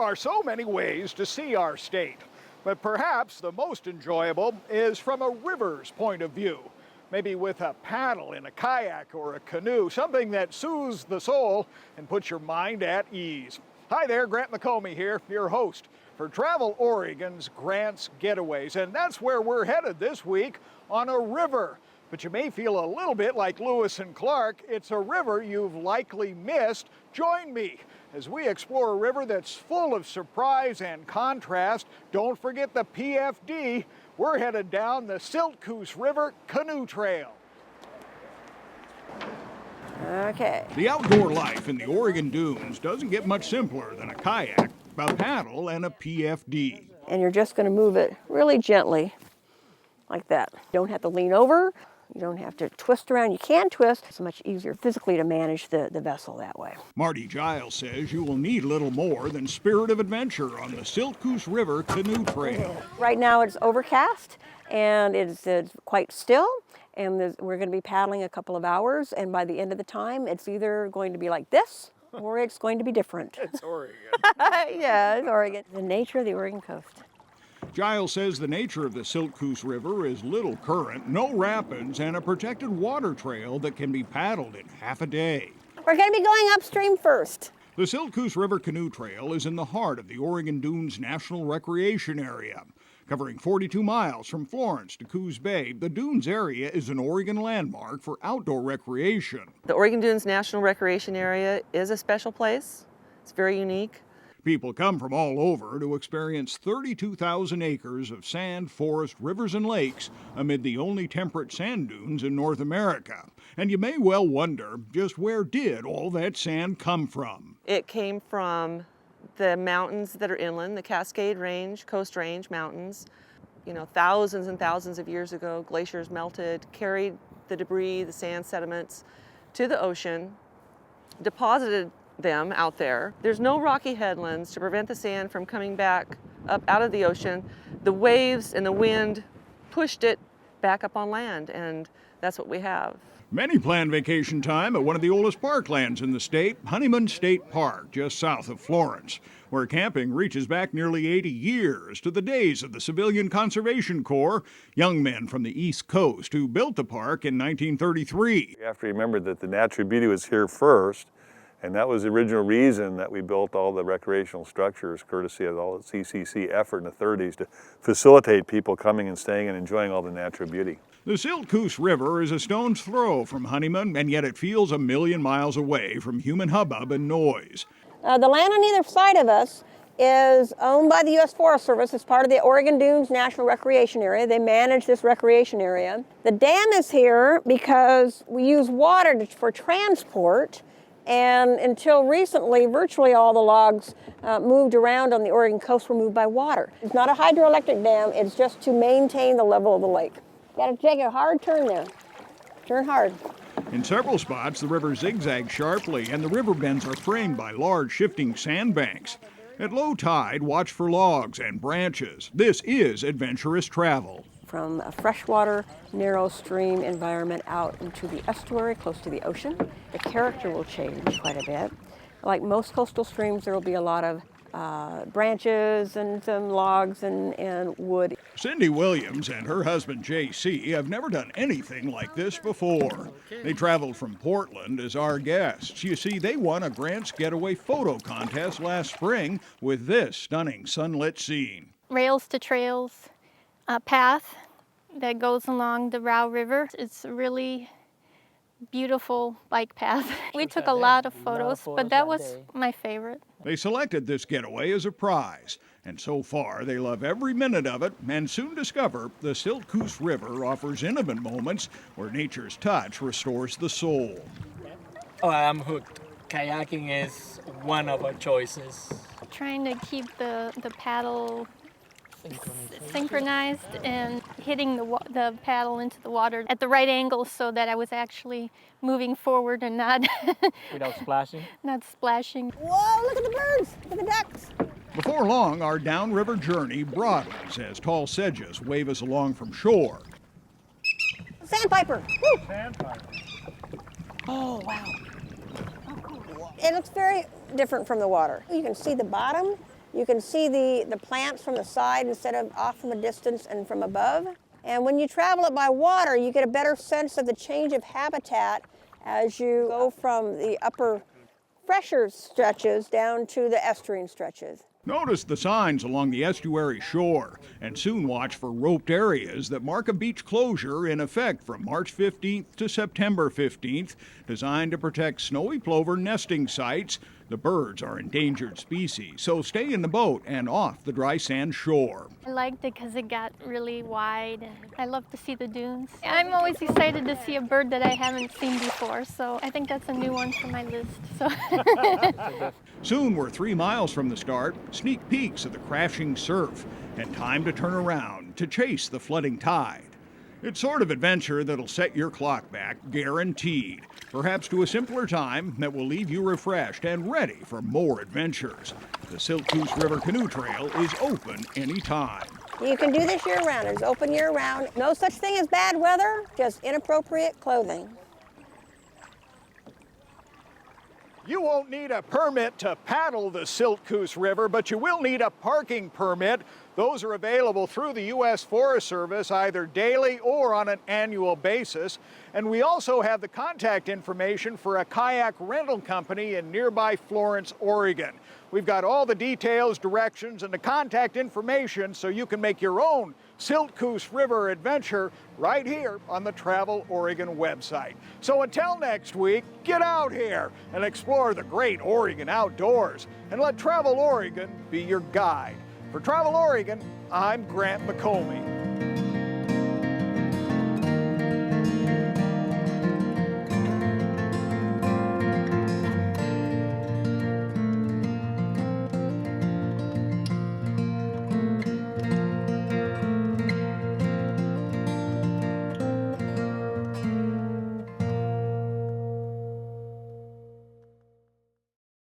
are so many ways to see our state, but perhaps the most enjoyable is from a river's point of view. Maybe with a paddle in a kayak or a canoe, something that soothes the soul and puts your mind at ease. Hi there, Grant McComey here, your host for Travel Oregon's Grant's Getaways, and that's where we're headed this week, on a river. But you may feel a little bit like Lewis and Clark. It's a river you've likely missed. Join me as we explore a river that's full of surprise and contrast. Don't forget the PFD. We're headed down the Siltcoos River Canoe Trail. Okay. The outdoor life in the Oregon dunes doesn't get much simpler than a kayak, a paddle, and a PFD. And you're just going to move it really gently, like that. You don't have to lean over. You don't have to twist around. You can twist. It's much easier physically to manage the vessel that way. MARTY GILES says you will need little more than spirit of adventure on the Siltcoos River Canoe Trail. Right now it's overcast and it's quite still, and we're going to be paddling a couple of hours, and by the end of the time it's either going to be like this or it's going to be different. It's Oregon. Yeah, it's Oregon. The nature of the Oregon coast. Giles says the nature of the Siltcoos River is little current, no rapids, and a protected water trail that can be paddled in half a day. We're going to be going upstream first. The Siltcoos River Canoe Trail is in the heart of the Oregon Dunes National Recreation Area. Covering 42 miles from Florence to Coos Bay, the Dunes area is an Oregon landmark for outdoor recreation. The Oregon Dunes National Recreation Area is a special place. It's very unique. People come from all over to experience 32,000 acres of sand, forest, rivers, and lakes amid the only temperate sand dunes in North America. And you may well wonder, just where did all that sand come from? It came from the mountains that are inland, the Cascade Range, Coast Range mountains. You know, thousands and thousands of years ago, glaciers melted, carried the debris, the sand sediments to the ocean, deposited them out there. There's no rocky headlands to prevent the sand from coming back up out of the ocean. The waves and the wind pushed it back up on land, and that's what we have. Many plan vacation time at one of the oldest parklands in the state, Honeyman State Park, just south of Florence, where camping reaches back nearly 80 years to the days of the Civilian Conservation Corps, young men from the East Coast who built the park in 1933. You have to remember that the natural beauty was here first, and that was the original reason that we built all the recreational structures, courtesy of all the CCC effort in the 30s to facilitate people coming and staying and enjoying all the natural beauty. The Siltcoos River is a stone's throw from Honeyman, and yet it feels a million miles away from human hubbub and noise. The land on either side of us is owned by the U.S. Forest Service. It's part of the Oregon Dunes National Recreation Area. They manage this recreation area. The dam is here because we use water for transport. And until recently, virtually all the logs moved around on the Oregon coast were moved by water. It's not a hydroelectric dam, it's just to maintain the level of the lake. Gotta take a hard turn there. Turn hard. In several spots, the river zigzags sharply, and the river bends are framed by large shifting sandbanks. At low tide, watch for logs and branches. This is adventurous travel. From a freshwater, narrow stream environment out into the estuary close to the ocean, the character will change quite a bit. Like most coastal streams, there will be a lot of branches and some logs and wood. CYNDY Williams and her husband JC have never done anything like this before. They traveled from Portland as our guests. You see, they won a Grant's Getaway photo contest last spring with this stunning sunlit scene. Rails to Trails path that goes along the Row River. It's a really beautiful bike path. We took a lot of photos, but that was my favorite. They selected this getaway as a prize, and so far they love every minute of it and soon discover the Siltcoos River offers intimate moments where nature's touch restores the soul. Oh, I'm hooked. Kayaking is one of our choices. Trying to keep the paddle synchronized and hitting the paddle into the water at the right angle so that I was actually moving forward and not Without splashing? Not splashing. Whoa, look at the birds, look at the ducks. Before long, our downriver journey broadens as tall sedges wave us along from shore. Sandpiper. Woo. Sandpiper. Oh, wow. It looks very different from the water. You can see the bottom You can see the plants from the side instead of off from a distance and from above. And when you travel it by water, you get a better sense of the change of habitat as you go from the upper fresher stretches down to the estuarine stretches. Notice the signs along the estuary shore and soon watch for roped areas that mark a beach closure in effect from March 15th to September 15th, designed to protect snowy plover nesting sites. The birds are endangered species, so stay in the boat and off the dry sand shore. I liked it because it got really wide, and I love to see the dunes. I'm always excited to see a bird that I haven't seen before, so I think that's a new one for my list. So. Soon we're 3 miles from the start, sneak peeks of the crashing surf, and time to turn around to chase the flooding tide. It's sort of adventure that'll set your clock back, guaranteed, perhaps to a simpler time that will leave you refreshed and ready for more adventures. The Siltcoos River Canoe Trail is open anytime. You can do this year-round. It's open year-round. No such thing as bad weather, just inappropriate clothing. You won't need a permit to paddle the Siltcoos River, but you will need a parking permit. Those are available through the U.S. Forest Service either daily or on an annual basis. And we also have the contact information for a kayak rental company in nearby Florence, Oregon. We've got all the details, directions, and the contact information so you can make your own Siltcoos River adventure right here on the Travel Oregon website. So until next week, get out here and explore the great Oregon outdoors and let Travel Oregon be your guide. For Travel Oregon, I'm Grant McComey.